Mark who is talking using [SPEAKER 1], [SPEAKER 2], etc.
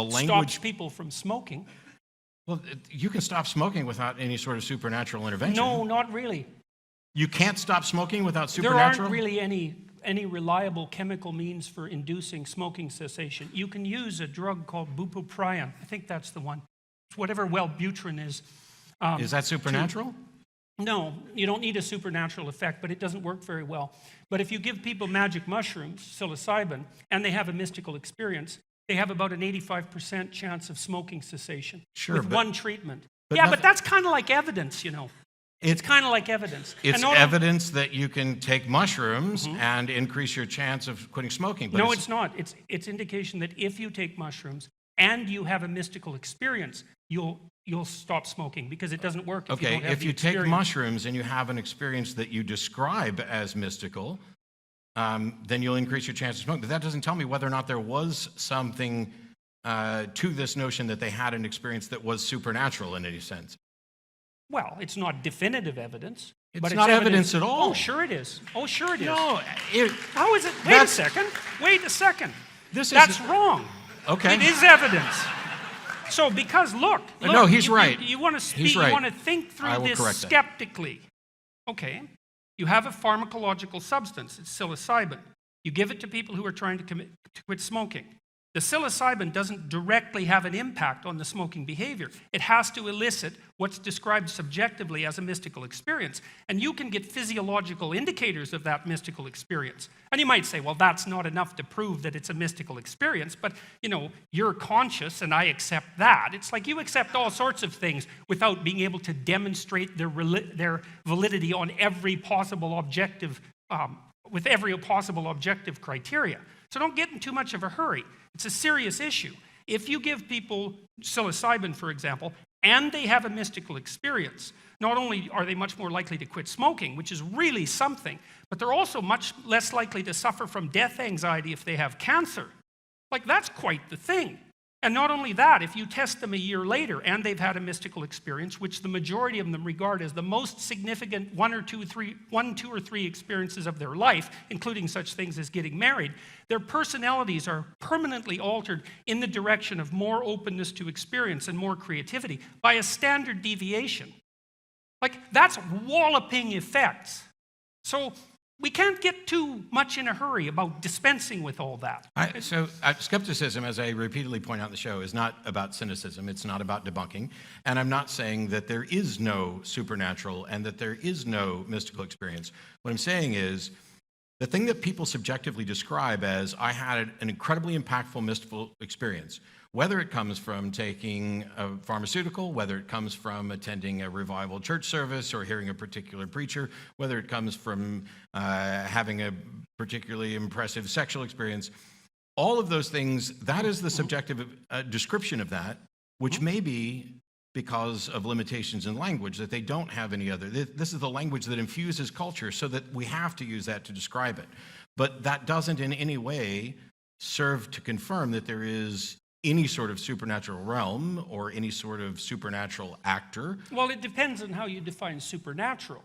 [SPEAKER 1] language
[SPEAKER 2] stops people from smoking.
[SPEAKER 1] Well, you can stop smoking without any sort of supernatural intervention.
[SPEAKER 2] No, not really.
[SPEAKER 1] You can't stop smoking without supernatural?
[SPEAKER 2] There aren't really any reliable chemical means for inducing smoking cessation. You can use a drug called bupropion. I think that's the one. It's whatever Wellbutrin is.
[SPEAKER 1] Is that supernatural?
[SPEAKER 2] No, you don't need a supernatural effect, but it doesn't work very well. But if you give people magic mushrooms, psilocybin, and they have a mystical experience, they have about an 85% chance of smoking cessation with one treatment. But that's kind of like evidence, you know. It's kind of like evidence.
[SPEAKER 1] It's evidence that you can take mushrooms and increase your chance of quitting smoking. But
[SPEAKER 2] no, it's not. It's indication that if you take mushrooms and you have a mystical experience, you'll stop smoking, because it doesn't work if you don't have
[SPEAKER 1] if you take mushrooms and you have an experience that you describe as mystical, then you'll increase your chance of smoking. But that doesn't tell me whether or not there was something to this notion that they had an experience that was supernatural in any sense.
[SPEAKER 2] Well, it's not definitive evidence.
[SPEAKER 1] It's not evidence at all.
[SPEAKER 2] Oh, sure it is. Oh, sure it is.
[SPEAKER 1] No.
[SPEAKER 2] How is it? Wait a second. Wait a second. That's wrong.
[SPEAKER 1] Okay.
[SPEAKER 2] It is evidence. So, because look,
[SPEAKER 1] no, he's right.
[SPEAKER 2] You want to speak,
[SPEAKER 1] He's right.
[SPEAKER 2] you want to think through this skeptically. Okay, you have a pharmacological substance, it's psilocybin. You give it to people who are trying to quit smoking. The psilocybin doesn't directly have an impact on the smoking behavior. It has to elicit what's described subjectively as a mystical experience. And you can get physiological indicators of that mystical experience. And you might say, well, that's not enough to prove that it's a mystical experience, but, you know, you're conscious and I accept that. It's like you accept all sorts of things without being able to demonstrate their validity on every possible objective, with every possible objective criteria. So don't get in too much of a hurry. It's a serious issue. If you give people psilocybin, for example, and they have a mystical experience, not only are they much more likely to quit smoking, which is really something, but they're also much less likely to suffer from death anxiety if they have cancer. Like, that's quite the thing. And not only that, if you test them a year later and they've had a mystical experience, which the majority of them regard as the most significant one, two, or three experiences of their life, including such things as getting married, their personalities are permanently altered in the direction of more openness to experience and more creativity by a standard deviation. Like, that's walloping effects. So we can't get too much in a hurry about dispensing with all that.
[SPEAKER 1] Skepticism, as I repeatedly point out in the show, is not about cynicism. It's not about debunking. And I'm not saying that there is no supernatural and that there is no mystical experience. What I'm saying is, the thing that people subjectively describe as, I had an incredibly impactful mystical experience, whether it comes from taking a pharmaceutical, whether it comes from attending a revival church service or hearing a particular preacher, whether it comes from having a particularly impressive sexual experience, all of those things, that is the subjective description of that, which may be because of limitations in language, that they don't have any other. This is the language that infuses culture, so that we have to use that to describe it. But that doesn't in any way serve to confirm that there is any sort of supernatural realm or any sort of supernatural actor.
[SPEAKER 2] Well, it depends on how you define supernatural.